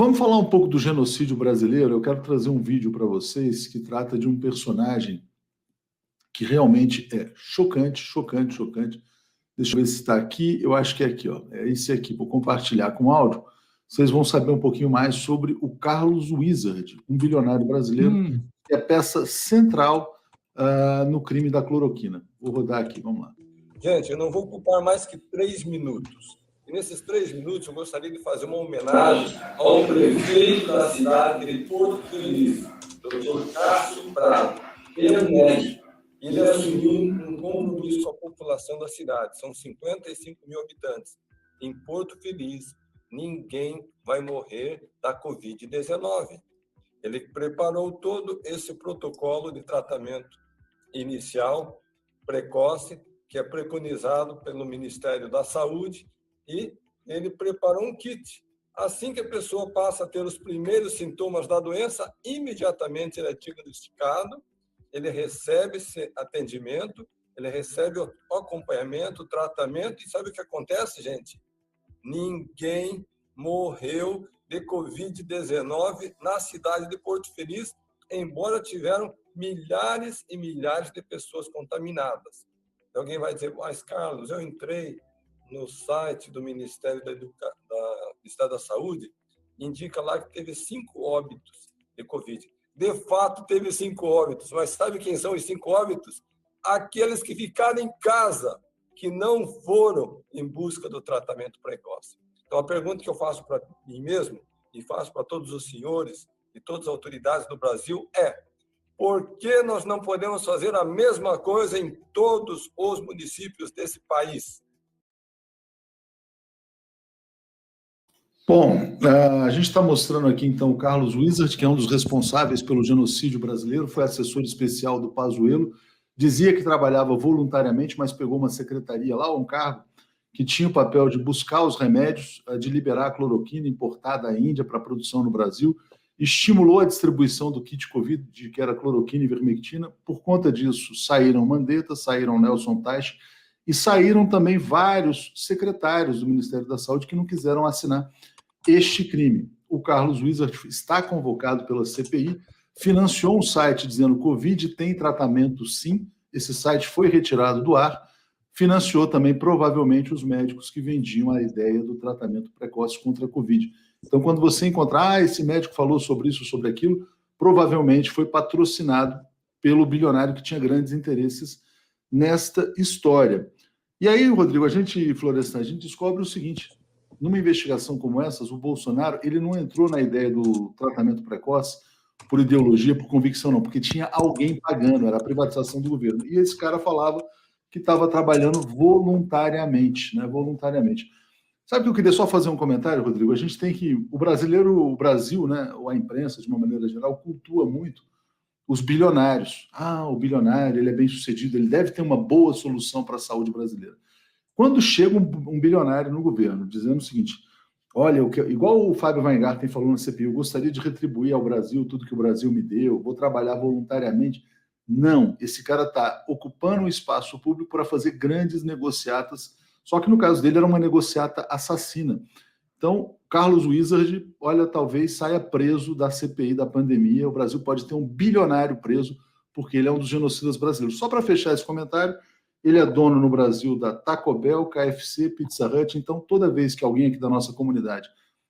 Vamos falar um pouco do genocídio brasileiro. Eu quero trazer um vídeo para vocês que trata de um personagem que realmente é chocante, chocante, chocante. Deixa eu ver se está aqui. Eu acho que é aqui, ó. É esse aqui. Vou compartilhar com áudio. Vocês vão saber um pouquinho mais sobre o Carlos Wizard, um bilionário brasileiro, que é peça central no crime da cloroquina. Vou rodar aqui, vamos lá. Gente, eu não vou ocupar mais que 3 minutos. E nesses 3 minutos eu gostaria de fazer uma homenagem ao prefeito da cidade de Porto Feliz, Dr. Cássio Prado. Ele é médico. Ele assumiu um compromisso com a população da cidade. São 55 mil habitantes. Em Porto Feliz, ninguém vai morrer da Covid-19. Ele preparou todo esse protocolo de tratamento inicial, precoce, que é preconizado pelo Ministério da Saúde, e ele preparou um kit. Assim que a pessoa passa a ter os primeiros sintomas da doença, imediatamente ele é diagnosticado, ele recebe esse atendimento, ele recebe o acompanhamento, o tratamento, e sabe o que acontece, gente? Ninguém morreu de Covid-19 na cidade de Porto Feliz, embora tiveram milhares e milhares de pessoas contaminadas. Alguém vai dizer, mas Carlos, eu entrei no site do Ministério do Estado da Saúde, indica lá que teve 5 óbitos de Covid. De fato, teve 5 óbitos, mas sabe quem são os 5 óbitos? Aqueles que ficaram em casa, que não foram em busca do tratamento precoce. Então, a pergunta que eu faço para mim mesmo, e faço para todos os senhores e todas as autoridades do Brasil é: por que nós não podemos fazer a mesma coisa em todos os municípios desse país? Bom, a gente está mostrando aqui, então, o Carlos Wizard, que é um dos responsáveis pelo genocídio brasileiro, foi assessor especial do Pazuello, dizia que trabalhava voluntariamente, mas pegou uma secretaria lá, um cargo que tinha o papel de buscar os remédios, de liberar a cloroquina importada da Índia para a produção no Brasil, estimulou a distribuição do kit Covid, que era cloroquina e vermectina. Por conta disso, saíram Mandetta, saíram Nelson Teich e saíram também vários secretários do Ministério da Saúde que não quiseram assinar este crime. O Carlos Wizard está convocado pela CPI, financiou um site dizendo Covid tem tratamento sim, esse site foi retirado do ar, financiou também provavelmente os médicos que vendiam a ideia do tratamento precoce contra a Covid. Então, quando você encontrar, esse médico falou sobre isso, sobre aquilo, provavelmente foi patrocinado pelo bilionário que tinha grandes interesses nesta história. E aí, Rodrigo, Florestan, a gente descobre o seguinte: numa investigação como essa, o Bolsonaro ele não entrou na ideia do tratamento precoce por ideologia, por convicção, não, porque tinha alguém pagando, era a privatização do governo. E esse cara falava que estava trabalhando voluntariamente, né? Voluntariamente. Sabe que eu queria só fazer um comentário, Rodrigo? A gente tem que... O Brasil, né, ou a imprensa, de uma maneira geral, cultua muito os bilionários. O bilionário, ele é bem sucedido, ele deve ter uma boa solução para a saúde brasileira. Quando chega um bilionário no governo dizendo o seguinte: olha, igual o Fábio Weingarten falou na CPI, eu gostaria de retribuir ao Brasil tudo que o Brasil me deu, vou trabalhar voluntariamente. Não, esse cara está ocupando um espaço público para fazer grandes negociatas, só que no caso dele era uma negociata assassina. Então, Carlos Wizard, olha, talvez saia preso da CPI da pandemia, o Brasil pode ter um bilionário preso, porque ele é um dos genocidas brasileiros. Só para fechar esse comentário, ele é dono no Brasil da Taco Bell, KFC, Pizza Hut, então toda vez que alguém aqui da nossa comunidade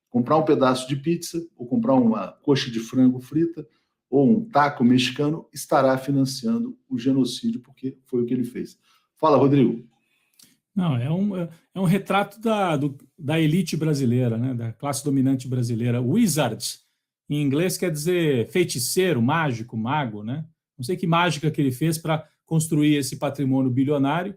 comprar um pedaço de pizza, ou comprar uma coxa de frango frita, ou um taco mexicano, estará financiando o genocídio, porque foi o que ele fez. Fala, Rodrigo. Não, é um retrato da elite brasileira, né, da classe dominante brasileira. Wizard, em inglês, quer dizer feiticeiro, mágico, mago, né? Não sei que mágica que ele fez para construir esse patrimônio bilionário.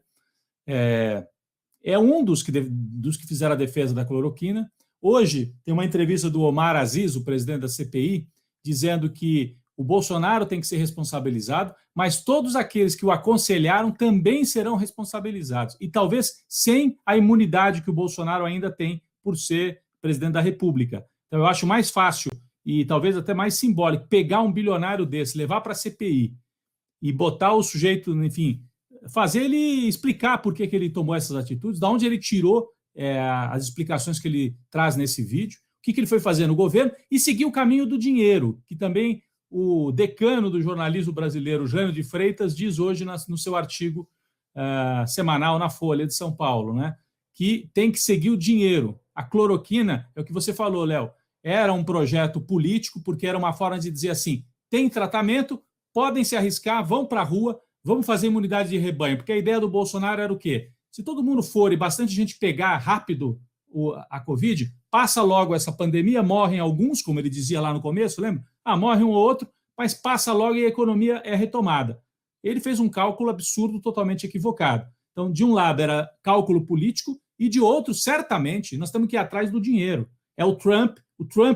É um dos que fizeram a defesa da cloroquina. Hoje, tem uma entrevista do Omar Aziz, o presidente da CPI, dizendo que o Bolsonaro tem que ser responsabilizado, mas todos aqueles que o aconselharam também serão responsabilizados. E talvez sem a imunidade que o Bolsonaro ainda tem por ser presidente da República. Então, eu acho mais fácil e talvez até mais simbólico pegar um bilionário desse, levar para a CPI e botar o sujeito, enfim, fazer ele explicar por que ele tomou essas atitudes, de onde ele tirou as explicações que ele traz nesse vídeo. que ele foi fazer no governo e seguir o caminho do dinheiro, que também o decano do jornalismo brasileiro, Jânio de Freitas, diz hoje no seu artigo semanal na Folha de São Paulo, né? Que tem que seguir o dinheiro. A cloroquina, é o que você falou, Léo, era um projeto político, porque era uma forma de dizer assim, tem tratamento, podem se arriscar, vão para a rua, vamos fazer imunidade de rebanho, porque a ideia do Bolsonaro era o quê? Se todo mundo for e bastante gente pegar rápido a Covid, passa logo essa pandemia, morrem alguns, como ele dizia lá no começo, lembra? Morre um ou outro, mas passa logo e a economia é retomada. Ele fez um cálculo absurdo, totalmente equivocado. Então, de um lado era cálculo político e de outro, certamente, nós temos que ir atrás do dinheiro. É o Trump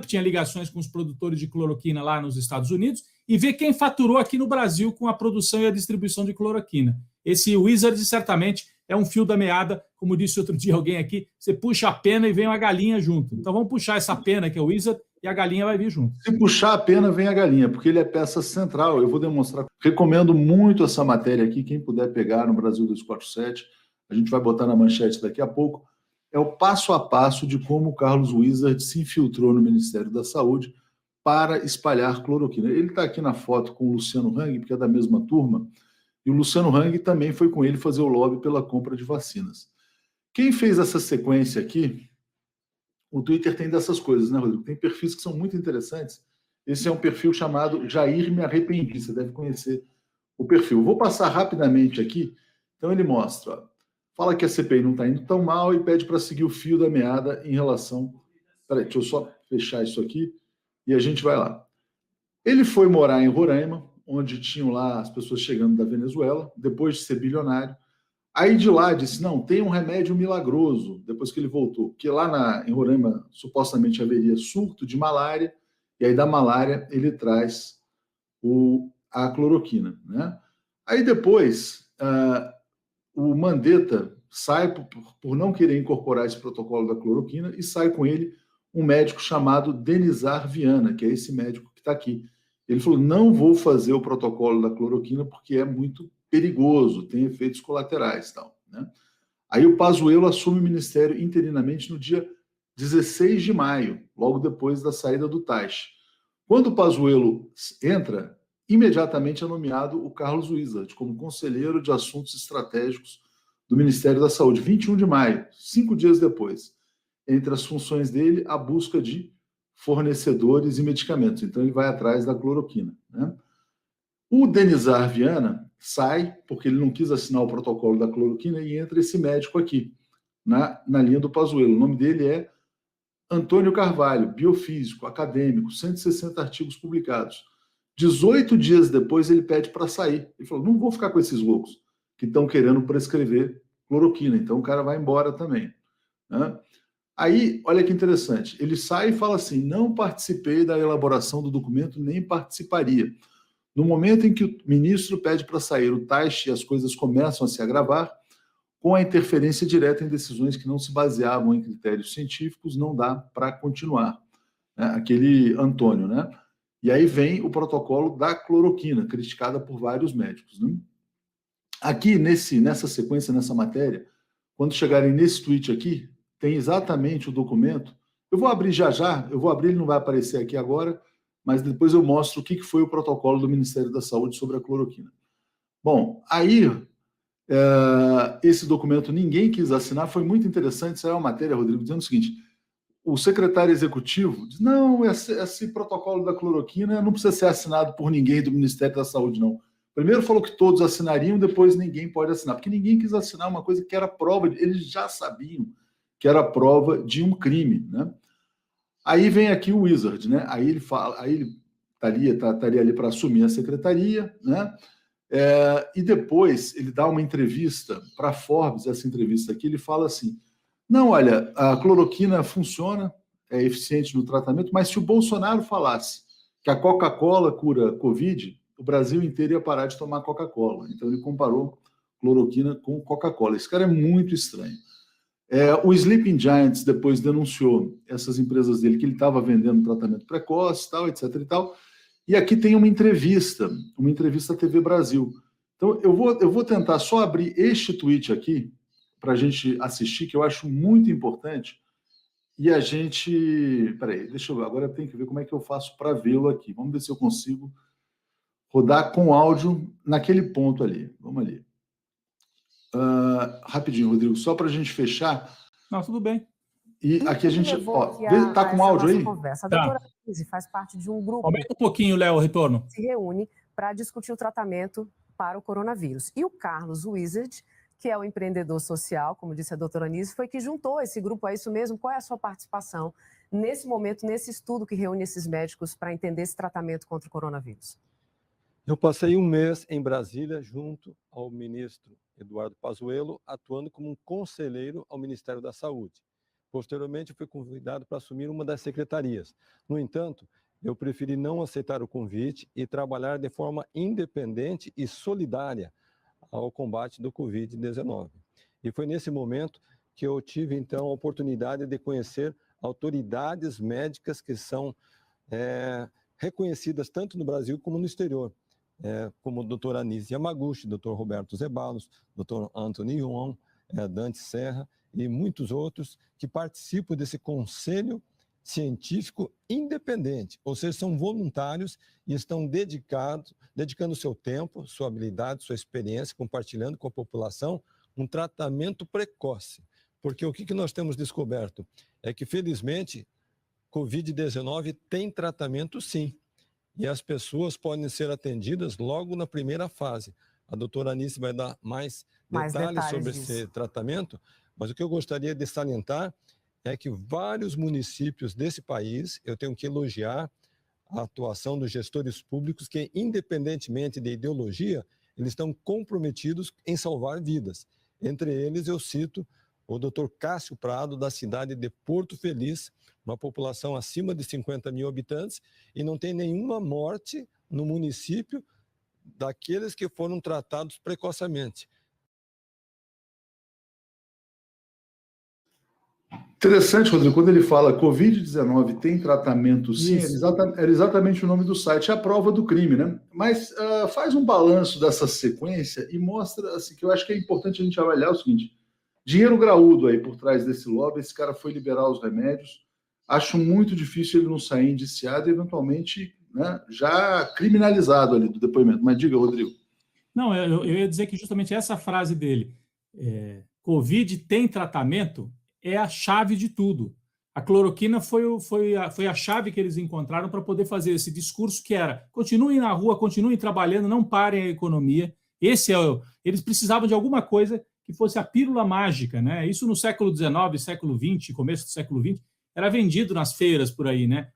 tinha ligações com os produtores de cloroquina lá nos Estados Unidos e ver quem faturou aqui no Brasil com a produção e a distribuição de cloroquina. Esse Wizard, certamente, é um fio da meada, como disse outro dia alguém aqui, você puxa a pena e vem uma galinha junto. Então vamos puxar essa pena, que é o Wizard, e a galinha vai vir junto. Se puxar a pena, vem a galinha, porque ele é peça central. Eu vou demonstrar. Recomendo muito essa matéria aqui, quem puder pegar no Brasil 247, a gente vai botar na manchete daqui a pouco. É o passo a passo de como o Carlos Wizard se infiltrou no Ministério da Saúde para espalhar cloroquina. Ele está aqui na foto com o Luciano Hang, porque é da mesma turma, e o Luciano Hang também foi com ele fazer o lobby pela compra de vacinas. Quem fez essa sequência aqui, o Twitter tem dessas coisas, né, Rodrigo? Tem perfis que são muito interessantes. Esse é um perfil chamado Jair Me Arrependi, você deve conhecer o perfil. Vou passar rapidamente aqui. Então ele mostra, ó, fala que a CPI não está indo tão mal e pede para seguir o fio da meada em relação... Peraí, deixa eu só fechar isso aqui e a gente vai lá. Ele foi morar em Roraima, onde tinham lá as pessoas chegando da Venezuela, depois de ser bilionário. Aí de lá disse, não, tem um remédio milagroso, depois que ele voltou, que lá em Roraima supostamente haveria surto de malária, e aí da malária ele traz a cloroquina, né? Aí depois o Mandetta sai por não querer incorporar esse protocolo da cloroquina e sai com ele um médico chamado Denizar Viana, que é esse médico que está aqui. Ele falou, não vou fazer o protocolo da cloroquina porque é muito perigoso, tem efeitos colaterais. Tal, né? Aí o Pazuello assume o ministério interinamente no dia 16 de maio, logo depois da saída do Taixe. Quando o Pazuello entra, imediatamente é nomeado o Carlos Wizard como conselheiro de assuntos estratégicos do Ministério da Saúde, 21 de maio, 5 dias depois. Entre as funções dele, a busca de fornecedores e medicamentos. Então, ele vai atrás da cloroquina, né? O Denizar Viana sai, porque ele não quis assinar o protocolo da cloroquina, e entra esse médico aqui, na linha do Pazuello. O nome dele é Antônio Carvalho, biofísico, acadêmico, 160 artigos publicados. 18 dias depois, ele pede para sair. Ele falou, não vou ficar com esses loucos que estão querendo prescrever cloroquina. Então, o cara vai embora também, né? Aí, olha que interessante, ele sai e fala assim, não participei da elaboração do documento, nem participaria. No momento em que o ministro pede para sair o Taixe e as coisas começam a se agravar, com a interferência direta em decisões que não se baseavam em critérios científicos, não dá para continuar, né? Aquele Antônio, né? E aí vem o protocolo da cloroquina, criticada por vários médicos, né? Aqui, nessa sequência, nessa matéria, quando chegarem nesse tweet aqui, tem exatamente o documento. Eu vou abrir já, ele não vai aparecer aqui agora, mas depois eu mostro o que foi o protocolo do Ministério da Saúde sobre a cloroquina. Bom, aí, esse documento ninguém quis assinar, foi muito interessante, saiu uma matéria, Rodrigo, dizendo o seguinte, o secretário executivo diz, não, esse protocolo da cloroquina não precisa ser assinado por ninguém do Ministério da Saúde, não. Primeiro falou que todos assinariam, depois ninguém pode assinar, porque ninguém quis assinar uma coisa que era prova, eles já sabiam que era prova de um crime, né? Aí vem aqui o Wizard, né? Aí ele fala, aí ele estaria ali para assumir a secretaria, né? E depois ele dá uma entrevista para a Forbes, essa entrevista aqui, ele fala assim, não, olha, a cloroquina funciona, é eficiente no tratamento, mas se o Bolsonaro falasse que a Coca-Cola cura Covid, o Brasil inteiro ia parar de tomar Coca-Cola. Então ele comparou cloroquina com Coca-Cola. Esse cara é muito estranho. O Sleeping Giants depois denunciou essas empresas dele que ele estava vendendo tratamento precoce, tal, etc. e tal. E aqui tem uma entrevista à TV Brasil. Então eu vou tentar só abrir este tweet aqui para a gente assistir, que eu acho muito importante. E a gente... Peraí, deixa eu ver. Agora eu tenho que ver como é que eu faço para vê-lo aqui. Vamos ver se eu consigo rodar com áudio naquele ponto ali. Vamos ali. Rapidinho, Rodrigo, só para a gente fechar. Não, tudo bem. E aqui a gente... Tá com áudio aí? Conversa. A doutora Anise faz parte de um grupo... Aumenta um pouquinho, Léo, o retorno. Se reúne para discutir o tratamento para o coronavírus. E o Carlos Wizard, que é o empreendedor social, como disse a doutora Anise, foi que juntou esse grupo, é isso mesmo? Qual é a sua participação nesse momento, nesse estudo que reúne esses médicos para entender esse tratamento contra o coronavírus? Eu passei um mês em Brasília junto ao ministro Eduardo Pazuello, atuando como um conselheiro ao Ministério da Saúde. Posteriormente, fui convidado para assumir uma das secretarias. No entanto, eu preferi não aceitar o convite e trabalhar de forma independente e solidária ao combate do Covid-19. E foi nesse momento que eu tive, então, a oportunidade de conhecer autoridades médicas que são reconhecidas tanto no Brasil como no exterior, como o Dr. Anise Yamaguchi, Dr. Roberto Zeballos, Dr. Anthony Yuan, Dante Serra e muitos outros que participam desse conselho científico independente, ou seja, são voluntários e estão dedicando seu tempo, sua habilidade, sua experiência, compartilhando com a população um tratamento precoce. Porque o que nós temos descoberto é que, felizmente, Covid-19 tem tratamento sim, e as pessoas podem ser atendidas logo na primeira fase. A doutora Anise vai dar mais detalhes sobre esse tratamento, mas o que eu gostaria de salientar é que vários municípios desse país, eu tenho que elogiar a atuação dos gestores públicos que, independentemente de ideologia, eles estão comprometidos em salvar vidas. Entre eles, eu cito o Dr. Cássio Prado, da cidade de Porto Feliz, uma população acima de 50 mil habitantes, e não tem nenhuma morte no município daqueles que foram tratados precocemente. Interessante, Rodrigo, quando ele fala Covid-19 tem tratamento sim, era exatamente o nome do site, é a prova do crime, né? Mas faz um balanço dessa sequência e mostra assim, que eu acho que é importante a gente avaliar o seguinte: dinheiro graúdo aí por trás desse lobby, esse cara foi liberar os remédios, acho muito difícil ele não sair indiciado e eventualmente, né, já criminalizado ali do depoimento. Mas diga, Rodrigo. Não, eu ia dizer que justamente essa frase dele, Covid tem tratamento, é a chave de tudo. A cloroquina foi a chave que eles encontraram para poder fazer esse discurso que era: continuem na rua, continuem trabalhando, não parem a economia. Eles precisavam de alguma coisa que fosse a pílula mágica, né? Isso no século XIX, século XX, começo do século XX, era vendido nas feiras por aí, né?